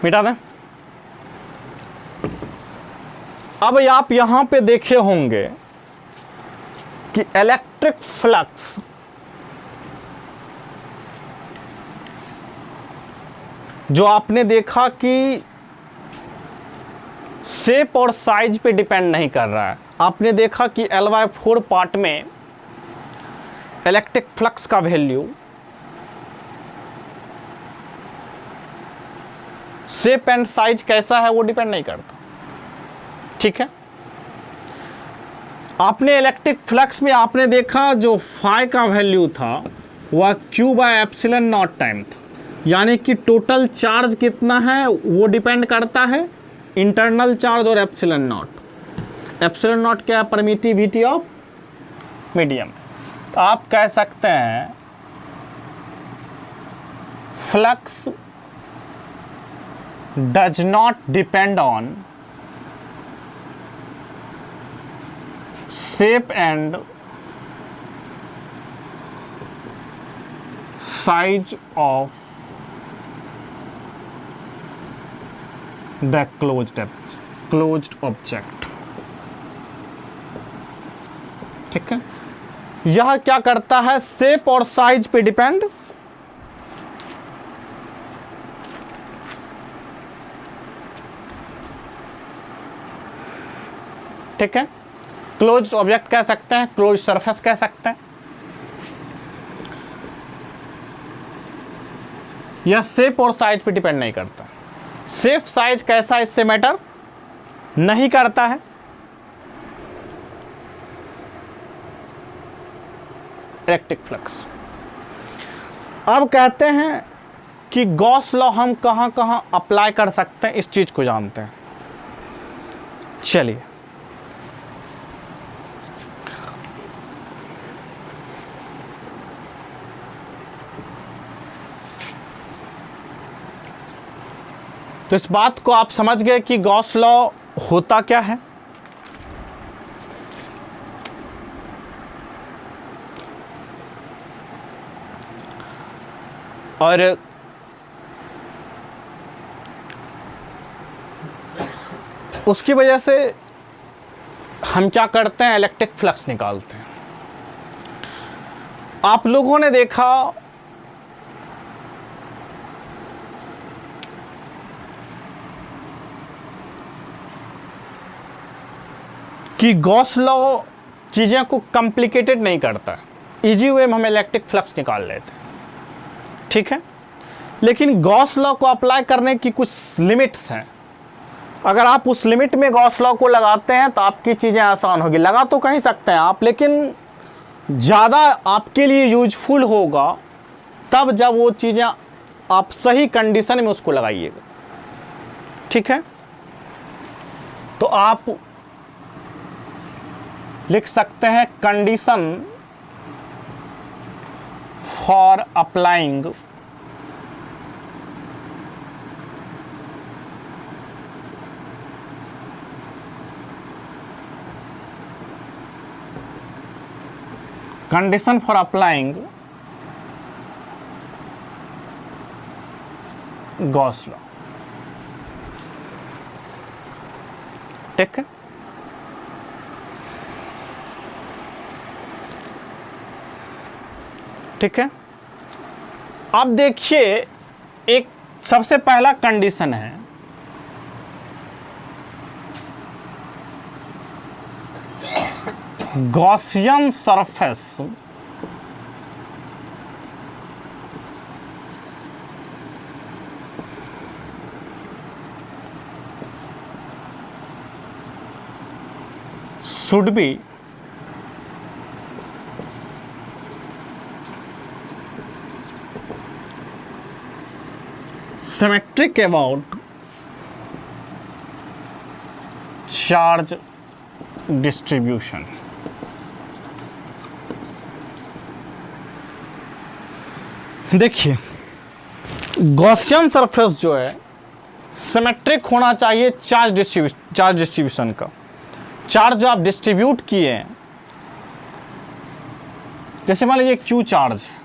[SPEAKER 1] मिटा दें। अब आप यहां पे देखे होंगे कि इलेक्ट्रिक फ्लक्स जो आपने देखा कि शेप और साइज पे डिपेंड नहीं कर रहा है। आपने देखा कि L/4 पार्ट में इलेक्ट्रिक फ्लक्स का वैल्यू शेप एंड साइज कैसा है वो डिपेंड नहीं करता, ठीक है। आपने इलेक्ट्रिक फ्लक्स में आपने देखा जो फाई का वैल्यू था वह Q bye epsilon nought time था, यानी कि टोटल चार्ज कितना है वो डिपेंड करता है इंटरनल चार्ज और एप्सिलॉन नॉट। एप्सिलॉन नॉट क्या है? Permittivity of medium. तो आप कह सकते हैं flux does not depend on shape and size of the closed object. ठीक है, यह क्या करता है? शेप और साइज पे डिपेंड ठीक है, क्लोज्ड ऑब्जेक्ट कह सकते हैं, क्लोज्ड सरफेस कह सकते हैं। यह शेप और साइज पे डिपेंड नहीं करता। शेप साइज कैसा इससे मैटर नहीं करता है। Electric flux. अब कहते हैं कि गॉस लॉ हम कहां कहां अप्लाई कर सकते हैं, इस चीज को जानते हैं। चलिए, तो इस बात को आप समझ गए कि गॉस लॉ होता क्या है। और उसकी वजह से हम क्या करते हैं? इलेक्ट्रिक फ्लक्स निकालते हैं। आप लोगों ने देखा कि गॉस लॉ चीज़ें को कॉम्प्लिकेटेड नहीं करता, इजी वे में हम इलेक्ट्रिक फ्लक्स निकाल लेते हैं। ठीक है, लेकिन गॉस लॉ को अप्लाई करने की कुछ लिमिट्स हैं। अगर आप उस लिमिट में गॉस लॉ को लगाते हैं तो आपकी चीज़ें आसान होगी। लगा तो कहीं सकते हैं आप, लेकिन ज़्यादा आपके लिए यूजफुल होगा तब जब वो चीज़ें आप सही कंडीशन में उसको लगाइएगा। ठीक है, तो आप लिख सकते हैं condition for applying condition for applying Gauss law. ठीक है, ठीक है। अब देखिए, एक सबसे पहला कंडीशन है Gaussian surface should be symmetric about charge distribution। देखिए, गॉसियन सरफेस जो है सिमेट्रिक होना चाहिए चार्ज डिस्ट्रीब्यूशन का। चार्ज जो आप डिस्ट्रीब्यूट किए हैं, जैसे मान लीजिए क्यू चार्ज है,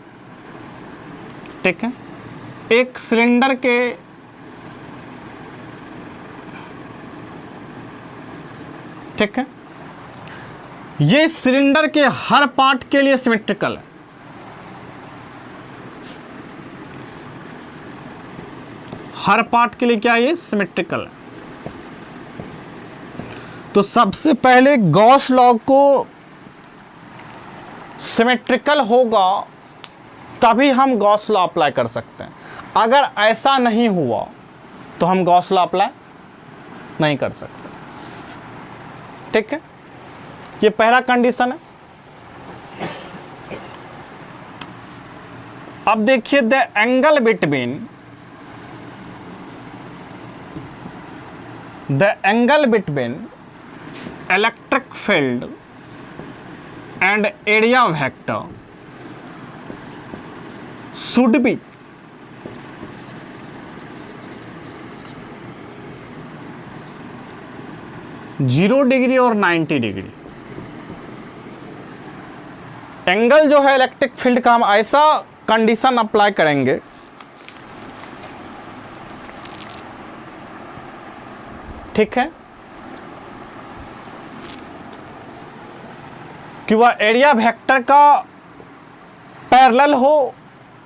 [SPEAKER 1] ठीक है, एक सिलेंडर के ठीक है, ये सिलेंडर के हर पार्ट के लिए सिमेट्रिकल है। हर पार्ट के लिए क्या है? ये सिमेट्रिकल है। तो सबसे पहले गॉस लॉ को सिमेट्रिकल होगा तभी हम गॉस लॉ अप्लाई कर सकते हैं। अगर ऐसा नहीं हुआ तो हम गॉस लॉ अप्लाई नहीं कर सकते। ठीक है, ये पहला कंडीशन है। अब देखिए, the angle between electric field and area vector should be zero degree और 90 डिग्री। एंगल जो है इलेक्ट्रिक फील्ड का हम ऐसा कंडीशन अप्लाई करेंगे ठीक है कि वह एरिया वेक्टर का पैरेलल हो,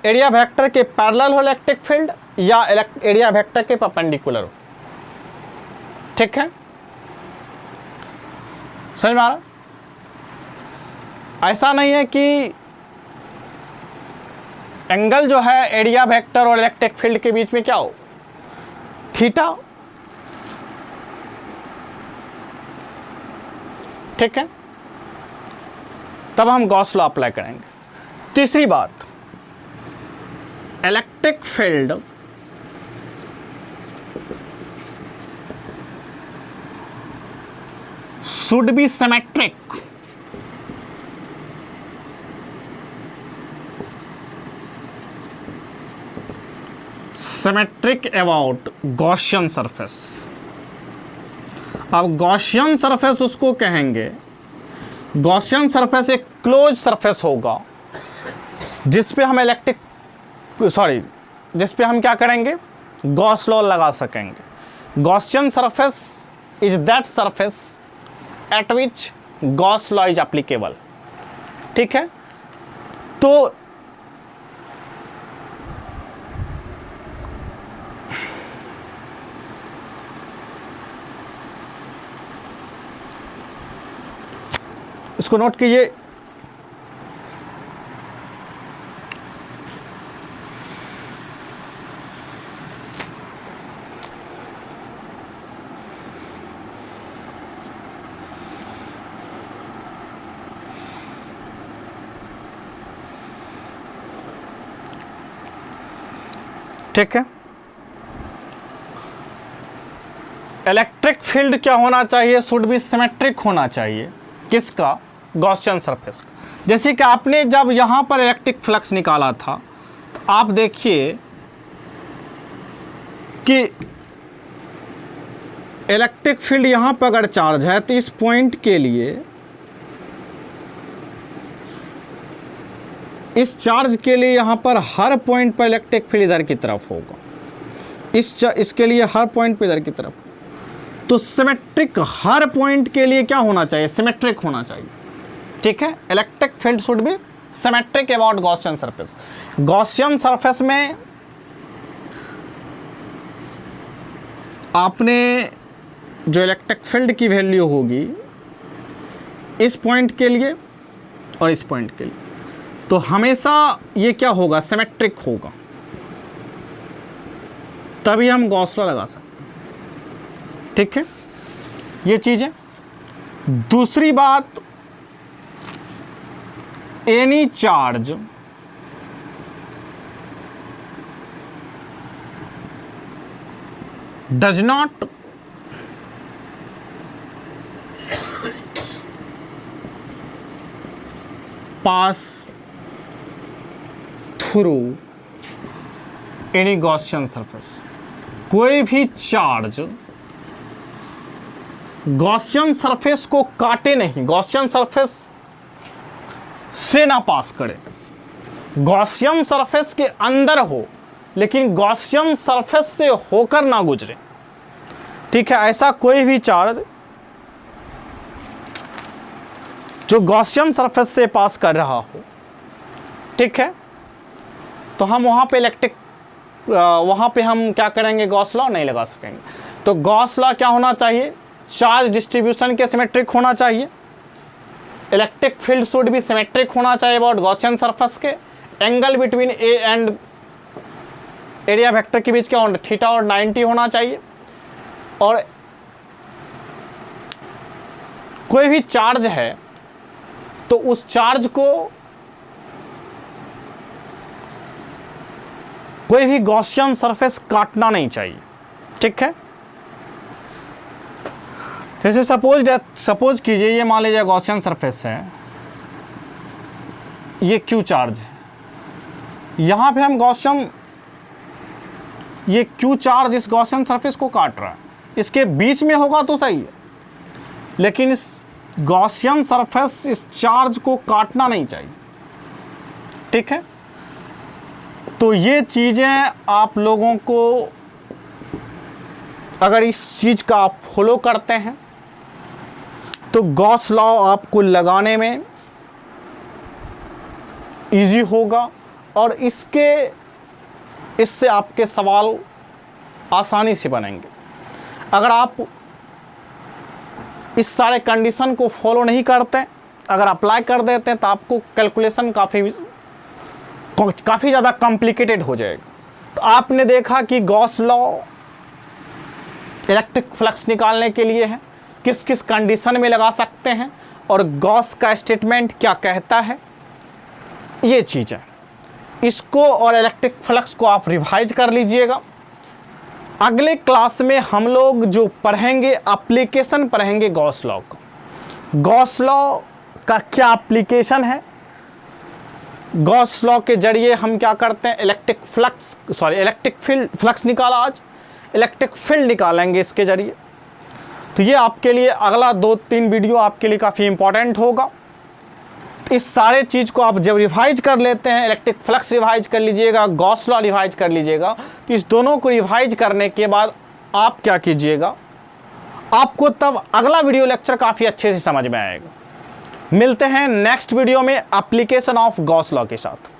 [SPEAKER 1] एरिया वेक्टर के पैरेलल हो इलेक्ट्रिक फील्ड, या एरिया वेक्टर के परपेंडिकुलर हो। ठीक है, समझ में आ रहा? ऐसा नहीं है कि एंगल जो है एरिया वेक्टर और इलेक्ट्रिक फील्ड के बीच में क्या हो, थीटा। ठीक है, तब हम गॉस लॉ अप्लाई करेंगे। तीसरी बात, electric field should be symmetric. Symmetric about Gaussian surface. अब गॉसियन सरफेस उसको कहेंगे, गॉसियन सरफेस एक क्लोज सरफेस होगा जिस पे हम जिस पे हम क्या करेंगे, गॉस लॉ लगा सकेंगे। Gaussian surface is that surface at which Gauss law is applicable. ठीक है, तो इसको नोट कीजिए। ठीक है, इलेक्ट्रिक फील्ड क्या होना चाहिए, शुड बी सिमेट्रिक होना चाहिए। किसका? गॉसियन सरफेस का। जैसे कि आपने जब यहां पर इलेक्ट्रिक फ्लक्स निकाला था, तो आप देखिए कि इलेक्ट्रिक फील्ड यहां पर अगर चार्ज है तो इस पॉइंट के लिए, इस चार्ज के लिए यहां पर हर पॉइंट पर इलेक्ट्रिक फील्ड इधर की तरफ होगा, इसके लिए हर पॉइंट पे इधर की तरफ। तो सिमेट्रिक हर पॉइंट के लिए क्या होना चाहिए, सिमेट्रिक होना चाहिए। ठीक है, electric field should be symmetric about Gaussian surface. Gaussian surface में आपने जो इलेक्ट्रिक फील्ड की वैल्यू होगी इस पॉइंट के लिए और इस पॉइंट के लिए, तो हमेशा ये क्या होगा, सिमेट्रिक होगा, तभी हम गॉस लॉ लगा सकते हैं। ठीक है, ये चीज है। दूसरी बात, any charge does not pass through any Gaussian surface. कोई भी चार्ज गॉसियन सरफेस को काटे नहीं, गॉसियन सरफेस से ना पास करे, गॉसियन सरफेस के अंदर हो लेकिन गॉसियन सरफेस से होकर ना गुजरे। ठीक है, ऐसा कोई भी चार्ज जो गॉसियन सरफेस से पास कर रहा हो, ठीक है, तो हम वहां पे वहां पे हम क्या करेंगे, गॉस लॉ नहीं लगा सकेंगे। तो गॉस लॉ क्या होना चाहिए, चार्ज डिस्ट्रीब्यूशन के सिमेट्रिक होना चाहिए। इलेक्ट्रिक फील्ड शुड भी सिमेट्रिक होना चाहिए अबाउट गॉसियन सरफेस के। Angle between A and area vector के बीच क्या होना, थीटा और 90 होना चाहिए। और कोई भी चार्ज है तो उस चार्ज को कोई भी गॉसियन सरफेस काटना नहीं चाहिए। ठीक है, जैसे सपोज कीजिए ये मान लीजिए गॉसियन सरफेस है, ये क्यू चार्ज है, यहाँ पे हम गॉसियन, ये क्यू चार्ज इस गॉसियन सरफेस को काट रहा है, इसके बीच में होगा तो सही है, लेकिन इस गॉसियन सरफेस इस चार्ज को काटना नहीं चाहिए, ठीक है। तो ये चीज़ें आप लोगों को, अगर इस चीज़ का आप फॉलो करते हैं तो गॉस लॉ आपको लगाने में इजी होगा और इससे आपके सवाल आसानी से बनेंगे। अगर आप इस सारे कंडीशन को फॉलो नहीं करते, अगर अप्लाई कर देते हैं तो आपको कैलकुलेशन काफ़ी ज़्यादा कॉम्प्लिकेटेड हो जाएगा। तो आपने देखा कि गॉस लॉ इलेक्ट्रिक फ्लक्स निकालने के लिए है, किस किस कंडीशन में लगा सकते हैं और गॉस का स्टेटमेंट क्या कहता है, ये चीज़ है। इसको और इलेक्ट्रिक फ्लक्स को आप रिवाइज कर लीजिएगा। अगले क्लास में हम लोग जो पढ़ेंगे एप्लीकेशन पढ़ेंगे गॉस लॉ को। गॉस लॉ का क्या एप्लीकेशन है, गॉस लॉ के जरिए हम क्या करते हैं, इलेक्ट्रिक फ्लक्स निकाला, आज इलेक्ट्रिक फील्ड निकालेंगे इसके जरिए। तो ये आपके लिए अगला 2-3 वीडियो आपके लिए काफ़ी इंपॉर्टेंट होगा। तो इस सारे चीज़ को आप जब रिवाइज कर लेते हैं, इलेक्ट्रिक फ्लक्स रिवाइज कर लीजिएगा, गॉस लॉ रिवाइज कर लीजिएगा, तो इस दोनों को रिवाइज करने के बाद आप क्या कीजिएगा, आपको तब अगला वीडियो लेक्चर काफ़ी अच्छे से समझ में आएगा। मिलते हैं नेक्स्ट वीडियो में एप्लीकेशन ऑफ गॉस लॉ के साथ।